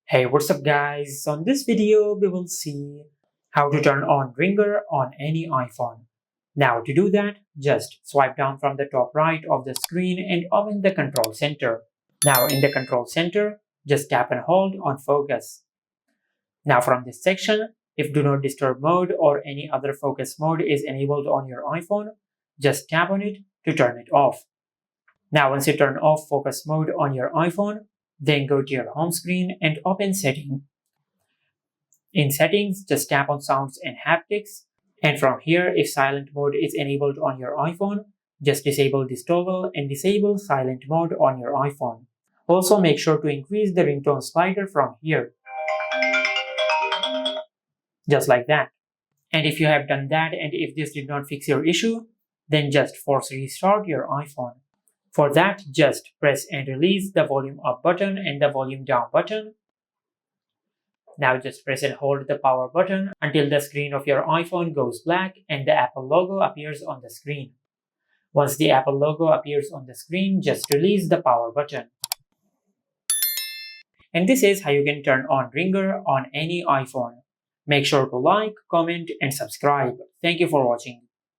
Hey, what's up guys? So in this video, we will see how to turn on ringer on any iPhone. Now to do that, just swipe down from the top right of the screen and open the control center. Now in the control center, just tap and hold on focus. Now from this section, if do not disturb mode or any other focus mode is enabled on your iPhone, just tap on it to turn it off. Now once you turn off focus mode on your iPhone, then go to your home screen and open setting. In settings, just tap on sounds and haptics. And from here, if silent mode is enabled on your iPhone, just disable this toggle and disable silent mode on your iPhone. Also make sure to increase the ringtone slider from here. Just like that. And if you have done that and if this did not fix your issue, then just force restart your iPhone. For that, just press and release the volume up button and the volume down button. Now just press and hold the power button until the screen of your iPhone goes black and the Apple logo appears on the screen. Once the Apple logo appears on the screen, just release the power button. And this is how you can turn on ringer on any iPhone. Make sure to like, comment, and subscribe. Thank you for watching.